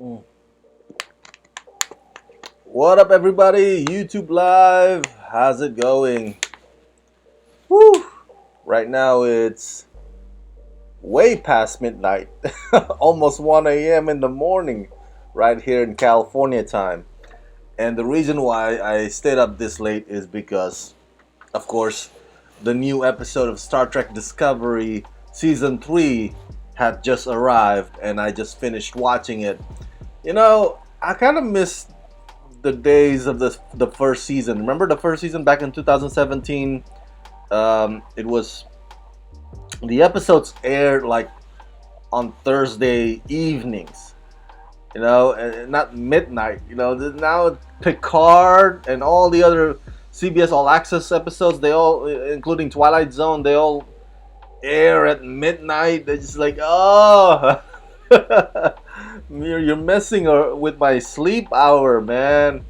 Mm. What up, everybody? YouTube Live. How's it going? Woo! Right now it's way past midnight, almost 1 a.m. in the morning, right here in California time. And the reason why I stayed up this late is because, of course, the new episode of Star Trek Discovery Season 3 had just arrived, and I just finished watching it. I kind of missed the days of the first season. Remember the first season back in 2017? It was the episodes aired like on Thursday evenings. And not midnight. Now Picard and all the other CBS All Access episodes, they all, including Twilight Zone, they all air at midnight. They're just like, oh. You're messing with my sleep hour, man.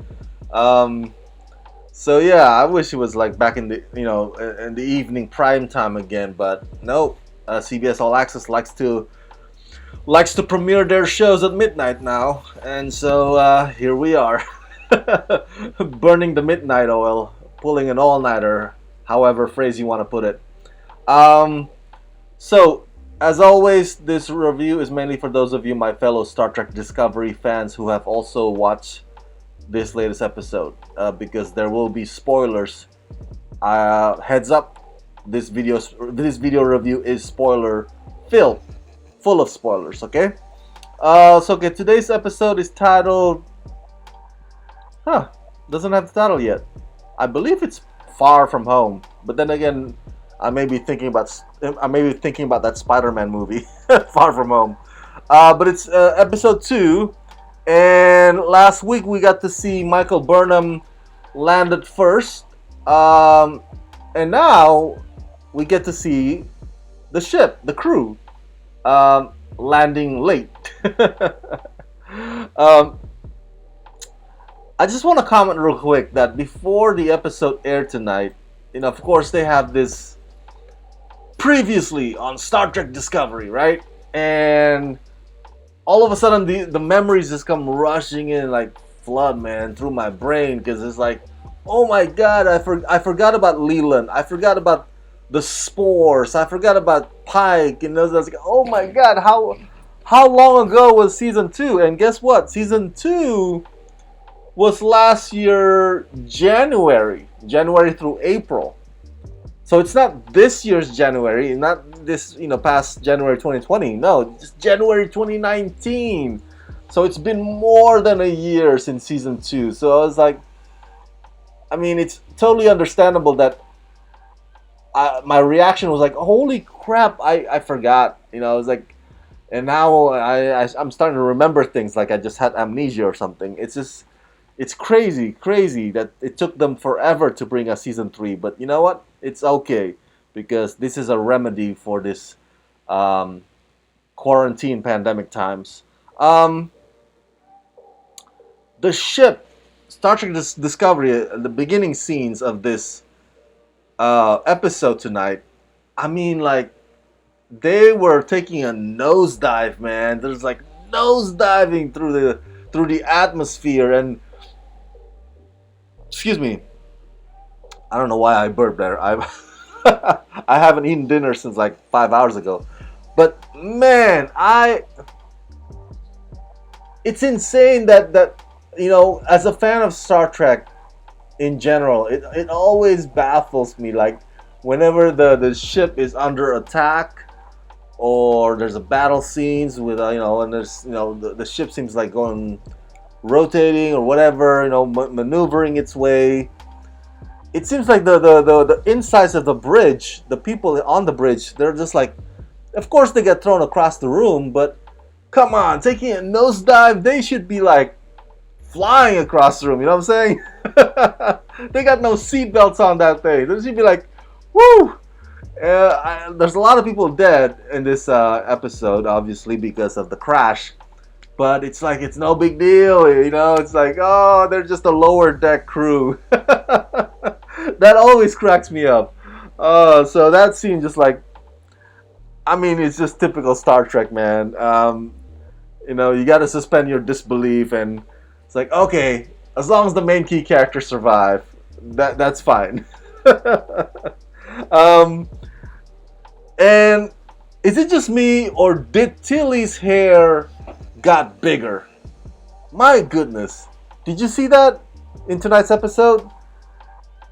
So yeah, I wish it was like back in the evening prime time again, but no. CBS All Access likes to premiere their shows at midnight now, and so here we are, burning the midnight oil, pulling an all-nighter, however phrase you want to put it. So, as always, this review is mainly for those of you, my fellow Star Trek Discovery fans, who have also watched this latest episode, because there will be spoilers. Heads up, this video review is spoiler filled, full of spoilers. Okay. Today's episode is titled. Doesn't have the title yet. I believe it's Far From Home, but then again, I may be thinking about that Spider-Man movie, Far From Home. But it's episode 2, and last week we got to see Michael Burnham landed first, and now we get to see the ship, the crew, landing late. I just want to comment real quick that before the episode aired tonight, of course they have this previously on Star Trek Discovery, right? And all of a sudden the memories just come rushing in like flood, man, through my brain, because it's like, oh my god, I forgot about Leland, I forgot about the spores, I forgot about Pike, and those. I was like, oh my god, how long ago was season 2? And guess what? Season 2 was last year January through April. So it's not this year's January, not this, past January 2020. No, it's January 2019. So it's been more than a year since season 2. So I was like, it's totally understandable that my reaction was like, holy crap, I forgot. I was like, and now I'm starting to remember things like I just had amnesia or something. It's crazy that it took them forever to bring us season 3. But you know what? It's okay, because this is a remedy for this quarantine pandemic times. The ship, Star Trek Discovery, the beginning scenes of this episode tonight, they were taking a nosedive, man. There's like nosediving through the atmosphere, and excuse me, I don't know why I burped there. I haven't eaten dinner since like 5 hours ago. But man, it's insane that as a fan of Star Trek in general, it always baffles me, like whenever the ship is under attack, or there's a battle scenes with and there's the ship seems like going rotating or whatever, maneuvering its way. It seems like the insides of the bridge, the people on the bridge, they're just like, of course they get thrown across the room, but come on, taking a nosedive, they should be like flying across the room, you know what I'm saying? They got no seatbelts on that thing. They should be like, woo! There's a lot of people dead in this episode, obviously, because of the crash. But it's like, it's no big deal, it's like, oh, they're just a lower deck crew. That always cracks me up. So that scene just like, it's just typical Star Trek, man. You got to suspend your disbelief, and it's like, okay, as long as the main key characters survive, that's fine. um, and is it just me, or did Tilly's hair got bigger? My goodness, did you see that in tonight's episode?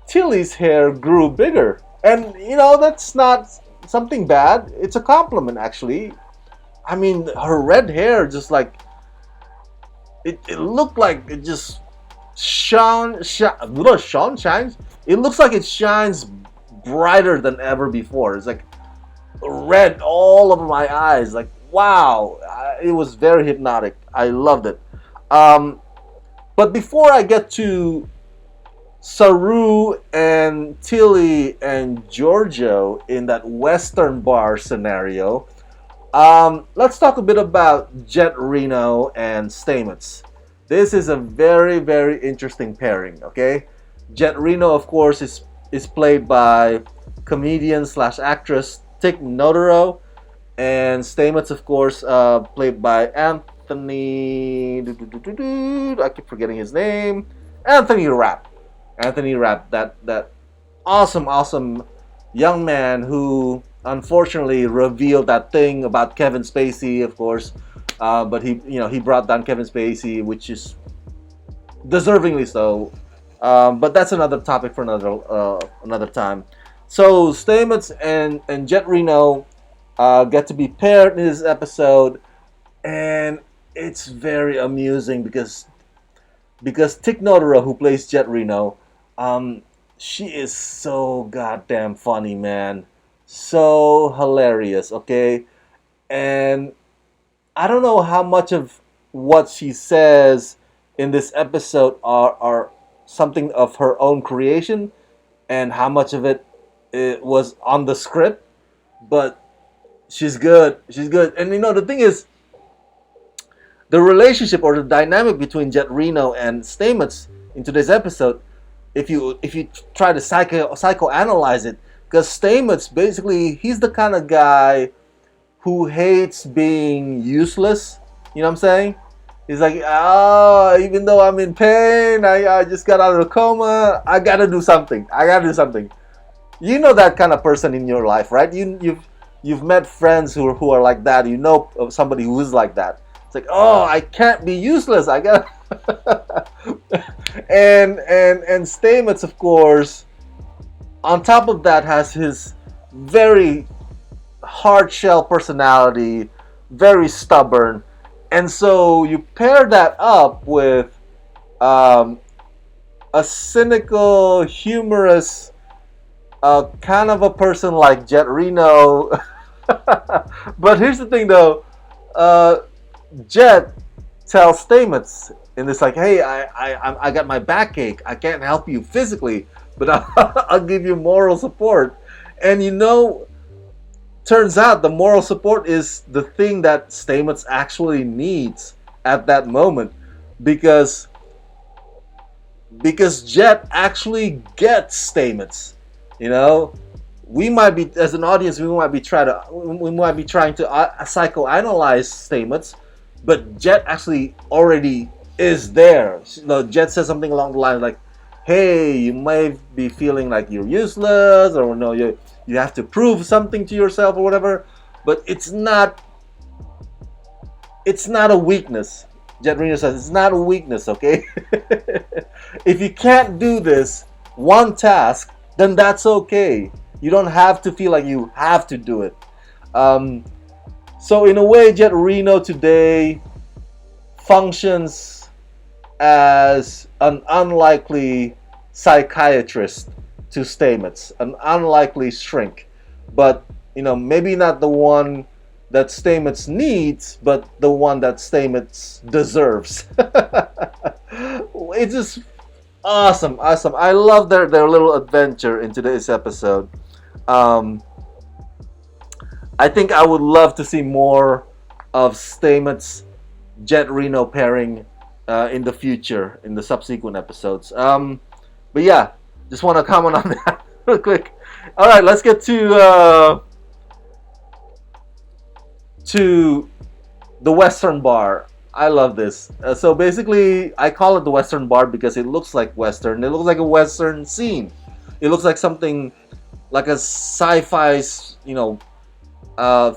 Tilly's hair grew bigger, and that's not something bad. It's a compliment, actually. I mean, her red hair just like it looked like it just shines. It looks like it shines brighter than ever before. It's like red all over my eyes. Like, wow, it was very hypnotic. I loved it. But before I get to Saru and Tilly and Giorgio in that Western bar scenario, let's talk a bit about Jet Reno and Stamets. This is a very, very interesting pairing, okay? Jet Reno, of course, is played by comedian slash actress Tick Notaro, and Stamets, of course, played by Anthony. I keep forgetting his name. Anthony Rapp. Anthony Rapp, that awesome young man who unfortunately revealed that thing about Kevin Spacey, of course. But he brought down Kevin Spacey, which is deservingly so. But that's another topic for another time. So Stamets and Jet Reno get to be paired in this episode, and it's very amusing because Tick Notaro, who plays Jet Reno, she is so goddamn funny, man. So hilarious, okay? And I don't know how much of what she says in this episode are something of her own creation, and how much of it was on the script. But she's good. She's good. And the thing is, the relationship or the dynamic between Jet Reno and Stamets in today's episode, if you try to psychoanalyze it, because Stamets basically, he's the kind of guy who hates being useless. You know what I'm saying? He's like, even though I'm in pain, I just got out of a coma, I gotta do something. You know that kind of person in your life, right? You've met friends who are like that. You know of somebody who is like that. It's like, I can't be useless. I gotta. and Stamets, of course, on top of that, has his very hard shell personality, very stubborn, and so you pair that up with a cynical, humorous, kind of a person like Jet Reno. But here's the thing, though. Jet tells Stamets in this, like, hey, I got my backache. I can't help you physically, but I'll give you moral support. And turns out the moral support is the thing that Stamets actually needs at that moment, because Jet actually gets Stamets. We might be, as an audience, we might be trying to psychoanalyze Stamets, but Jet actually already is there. Jet says something along the lines like, hey, you might be feeling like you're useless, or you have to prove something to yourself or whatever, but it's not a weakness. Jet Reno says it's not a weakness, okay? If you can't do this one task, then that's okay. You don't have to feel like you have to do it. So in a way, Jet Reno today functions as an unlikely psychiatrist to Stamets, an unlikely shrink, but maybe not the one that Stamets needs, but the one that Stamets deserves. It's just awesome. I love their little adventure in today's episode. I think I would love to see more of Stamets Jet Reno pairing in the future, in the subsequent episodes. But yeah, just want to comment on that real quick. All right, let's get to the Western bar. I love this. So basically, I call it the Western bar because it looks like Western. It looks like a Western scene. It looks like something like a sci-fi,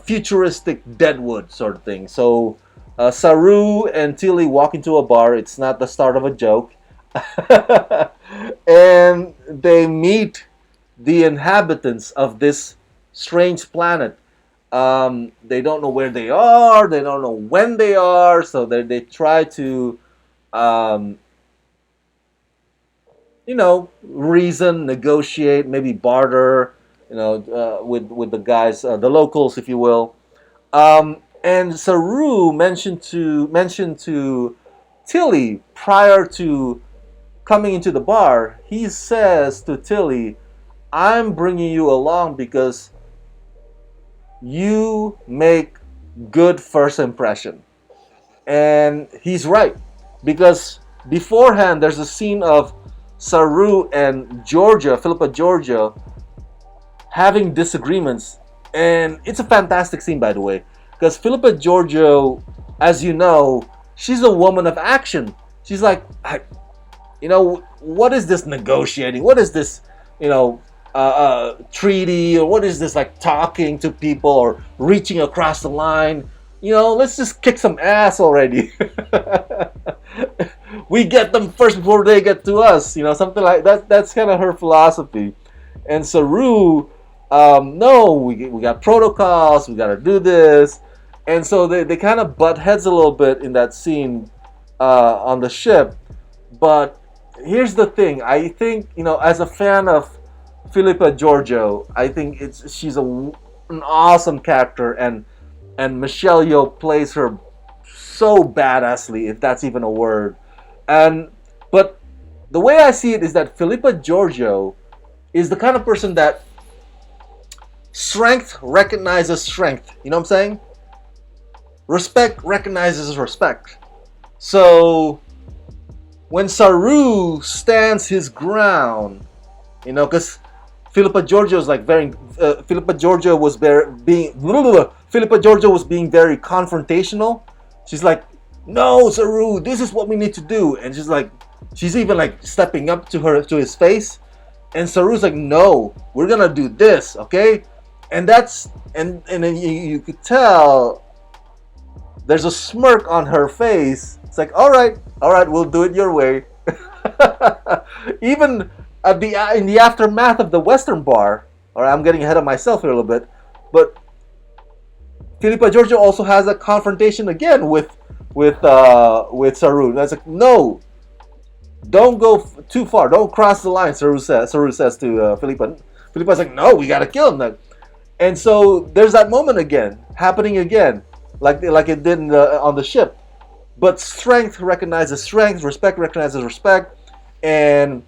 futuristic Deadwood sort of thing. So Saru and Tilly walk into a bar. It's not the start of a joke. And they meet the inhabitants of this strange planet. They don't know where they are. They don't know when they are. So they try to, um, reason, negotiate, maybe barter, with the guys, the locals, if you will. And Saru mentioned to Tilly prior to coming into the bar. He says to Tilly, "I'm bringing you along because you make good first impression." And he's right, because beforehand there's a scene of Saru and Philippa Georgia, having disagreements, and it's a fantastic scene, by the way, because Philippa Georgia, as you know, she's a woman of action. She's like, what is this negotiating? What is this, treaty? Or what is this, like, talking to people or reaching across the line? Let's just kick some ass already. We get them first before they get to us. Something like that. That's kind of her philosophy. And Saru, no, we got protocols. We got to do this. And so they kind of butt heads a little bit in that scene on the ship. But here's the thing. I think, as a fan of Philippa Giorgio, I think she's an awesome character, and Michelle Yeoh plays her so badassly, if that's even a word. But the way I see it is that Philippa Giorgio is the kind of person that strength recognizes strength. You know what I'm saying? Respect recognizes respect. So when Saru stands his ground, because Philippa Giorgio is like Philippa Giorgio was being very confrontational. She's like, "No, Saru, this is what we need to do," and she's even like stepping up to his face, and Saru's like, "No, we're gonna do this, okay?" And then you could tell there's a smirk on her face. It's like, all right, we'll do it your way. Even in the aftermath of the Western bar, or I'm getting ahead of myself here a little bit, but Philippa Giorgio also has a confrontation again with Saru. That's like, "No, don't go too far. Don't cross the line." Saru says to Philippa. Philippa's like, "No, we gotta kill him." And so there's that moment happening again, like it did on the ship. But strength recognizes strength, respect recognizes respect, and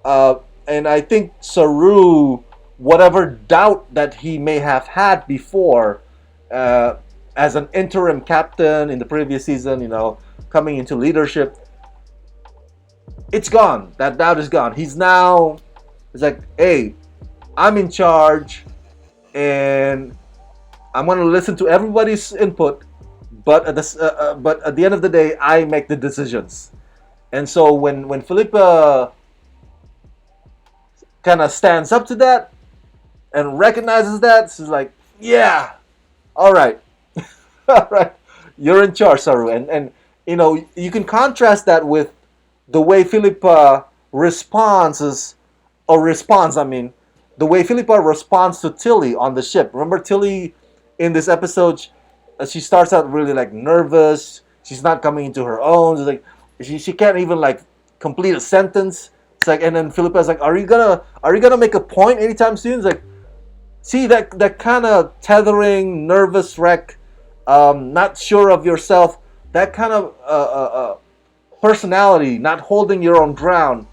I think Saru, whatever doubt that he may have had before, as an interim captain in the previous season, coming into leadership, it's gone. That doubt is gone. It's like, "Hey, I'm in charge, and I'm going to listen to everybody's input, but at the end of the day, I make the decisions." And so when Philippa kind of stands up to that and recognizes that, she's like, "Yeah, all right, all right, you're in charge, Saru." And you can contrast that with the way Philippa responds. I mean, the way Philippa responds to Tilly on the ship. Remember Tilly in this episode? She starts out really like nervous. She's not coming into her own. It's like she can't even like complete a sentence. It's like, and then Philippa's like, "Are you gonna make a point anytime soon?" It's like, see that kind of tethering, nervous wreck, not sure of yourself. That kind of personality, not holding your own ground.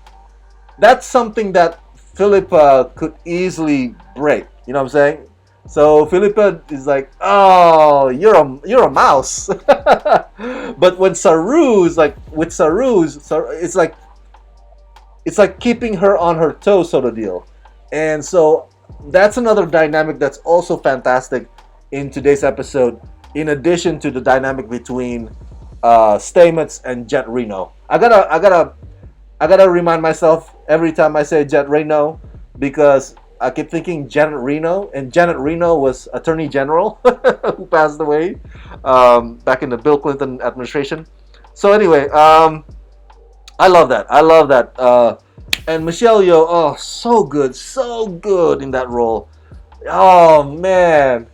That's something that Philippa could easily break. You know what I'm saying? So Philippa is like, "Oh, you're a mouse." But when Saru's like with Saru's, it's like keeping her on her toes, sort of deal. And so that's another dynamic that's also fantastic in today's episode. in addition to the dynamic between Stamets and Jet Reno. I gotta remind myself every time I say Jet Reno because I keep thinking Janet Reno, and Janet Reno was Attorney General who passed away back in the Bill Clinton administration. So anyway, I love that. I love that. And Michelle Yeoh, oh, so good in that role. Oh man,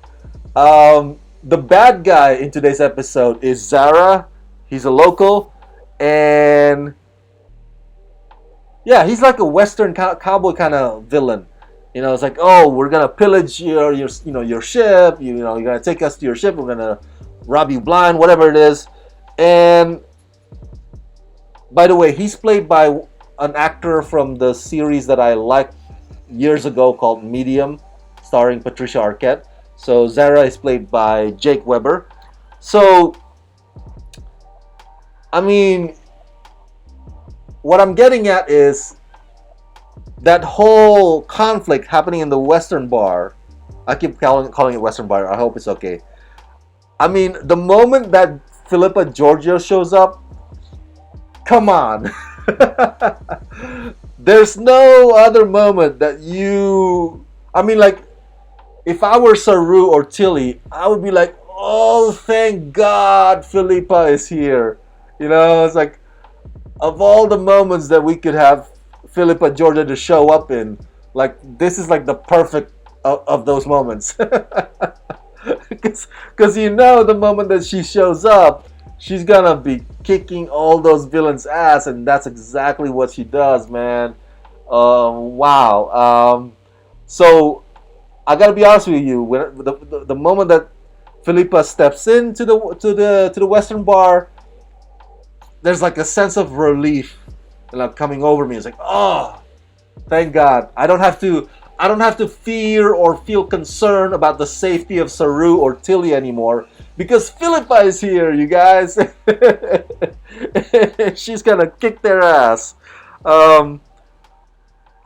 the bad guy in today's episode is Zara. He's a local, and yeah, he's like a Western cowboy kind of villain. You know, it's like, oh, we're gonna pillage your ship. You're gonna take us to your ship. We're gonna rob you blind, whatever it is. And by the way, he's played by an actor from the series that I liked years ago called Medium, starring Patricia Arquette. So Zara is played by Jake Weber. So, I mean, what I'm getting at is that whole conflict happening in the Western bar. I keep calling it Western bar. I hope it's okay. I mean, the moment that Philippa Georgiou shows up, come on. There's no other moment that you. I mean, like, if I were Saru or Tilly, I would be like, oh, thank God Philippa is here. It's like, of all the moments that we could have Philippa Georgiou to show up in, like, this is like the perfect of those moments. Because the moment that she shows up, she's gonna be kicking all those villains' ass, and that's exactly what she does, man. Wow. So I gotta be honest with you. When the moment that Philippa steps into the Western bar, there's like a sense of relief, like, coming over me. It's like, oh, thank God. I don't have to fear or feel concerned about the safety of Saru or Tilly anymore because Philippa is here, you guys. She's gonna kick their ass.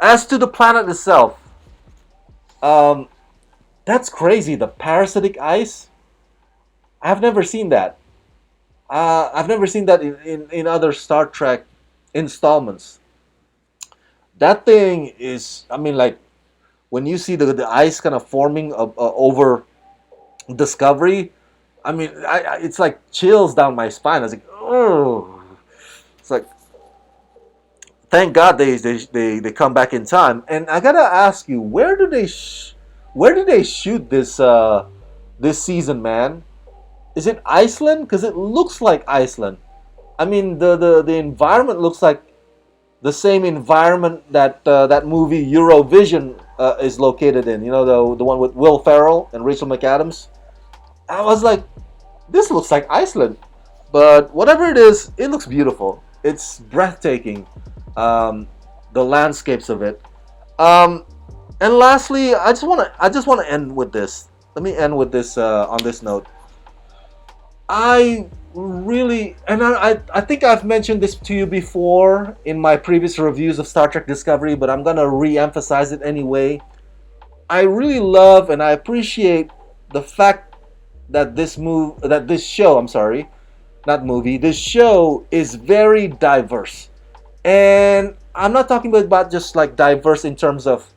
As to the planet itself, that's crazy. The parasitic ice. I've never seen that. I've never seen that in other Star Trek installments. That thing is, I mean, like, when you see the ice kind of forming over Discovery, I mean, it's like chills down my spine. I was like, oh, it's like, thank God they come back in time. And I gotta ask you, where did they shoot this season, man? Is it Iceland? Because it looks like Iceland. I mean, the environment looks like the same environment that that movie Eurovision is located in. The one with Will Ferrell and Rachel McAdams. I was like, this looks like Iceland. But whatever it is, it looks beautiful. It's breathtaking. The landscapes of it. And lastly, I just want to end with this. Let me end with this on this note. I really, and I think I've mentioned this to you before in my previous reviews of Star Trek Discovery, but I'm gonna re-emphasize it anyway. I really love and I appreciate the fact that this show, I'm sorry, not movie, this show is very diverse. And I'm not talking about just like diverse in terms of,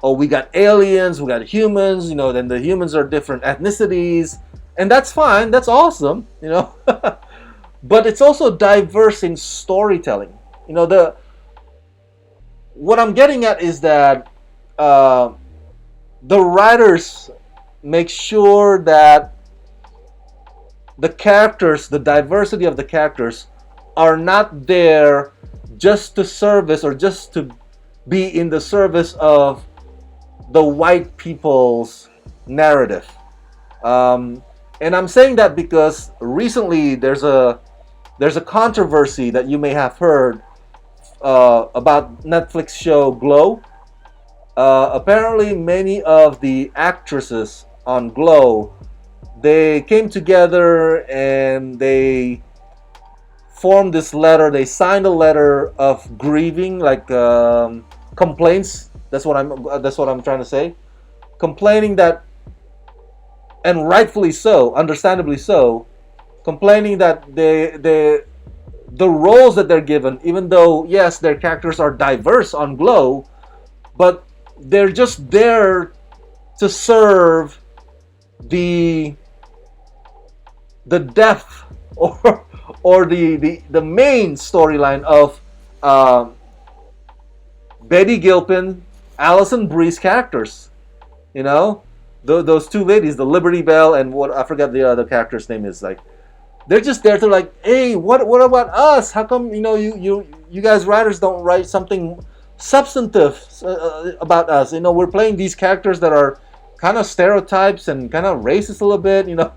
oh, we got aliens, we got humans, then the humans are different ethnicities, and that's fine, that's awesome, But it's also diverse in storytelling. What I'm getting at is that the writers make sure that the diversity of the characters are not there just to service or just to be in the service of the white people's narrative. And I'm saying that because recently there's a controversy that you may have heard about Netflix show Glow. Apparently, many of the actresses on Glow, they came together and they formed this letter. They signed a letter of grieving, like complaints. That's what I'm trying to say. Complaining that and rightfully so, understandably so, complaining that the roles that they're given, even though yes, their characters are diverse on Glow, but they're just there to serve the depth or the main storyline of uh, Betty Gilpin, Alison Brie's characters. You know, those two ladies, the Liberty Bell and what I forgot the other character's name is. Like, they're just there to like, hey, what about us? How come you guys writers don't write something substantive about us? You know, we're playing these characters that are kind of stereotypes and kind of racist a little bit. You know,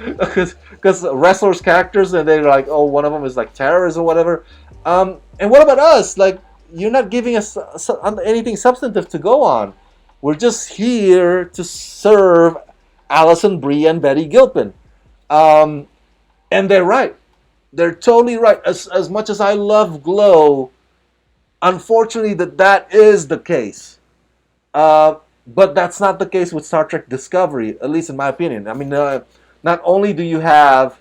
because wrestlers' characters and they're like, oh, one of them is like terrorist or whatever. And what about us? Like, you're not giving us anything substantive to go on. We're just here to serve Alison Brie and Betty Gilpin. And they're right. They're totally right. As much as I love Glow, unfortunately that is the case. But that's not the case with Star Trek Discovery, at least in my opinion. I mean, not only do you have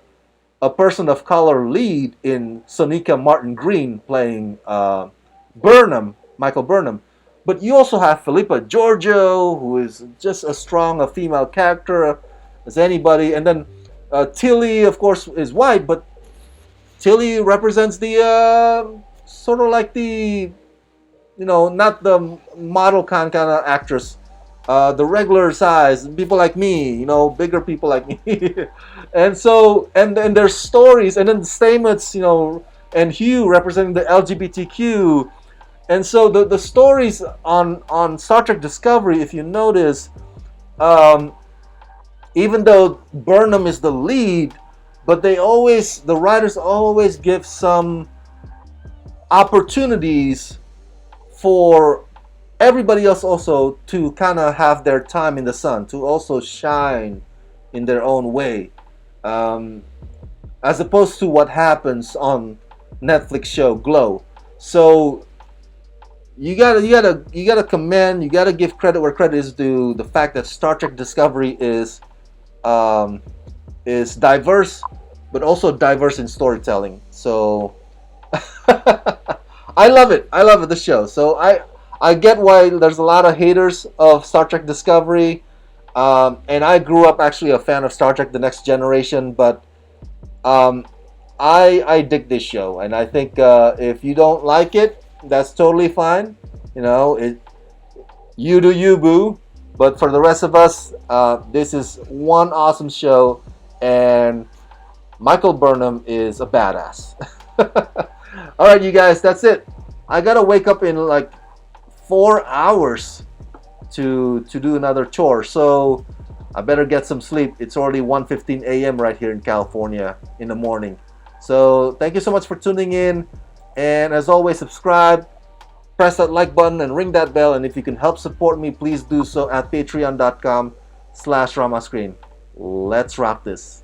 a person of color lead in Sonika Martin Green playing Burnham, Michael Burnham, but you also have Philippa Giorgio, who is just as strong a female character as anybody, and then Tilly, of course, is white, but Tilly represents the sort of like the, not the model kind of actress, the regular size people like me, bigger people like me, and so and there's stories, and then Stamets, and Hugh representing the LGBTQ, and so the stories on Star Trek Discovery, if you notice, even though Burnham is the lead, but the writers always give some opportunities for everybody else also to kind of have their time in the sun, to also shine in their own way, as opposed to what happens on Netflix show Glow. So you gotta commend, you gotta give credit where credit is due. The fact that Star Trek Discovery is diverse, but also diverse in storytelling. So I love it. I love it, the show. So I get why there's a lot of haters of Star Trek Discovery, and I grew up actually a fan of Star Trek: The Next Generation, but I dig this show, and I think if you don't like it, that's totally fine. You do you, boo. But for the rest of us, this is one awesome show, and Michael Burnham is a badass. All right, you guys, that's it. I gotta wake up in like 4 hours to do another chore, so I better get some sleep. It's already 1:15 a.m. right here in California in the morning. So thank you so much for tuning in, and as always, subscribe, press that like button, and ring that bell. And if you can help support me, please do so at patreon.com/ramascreen. Let's rock this.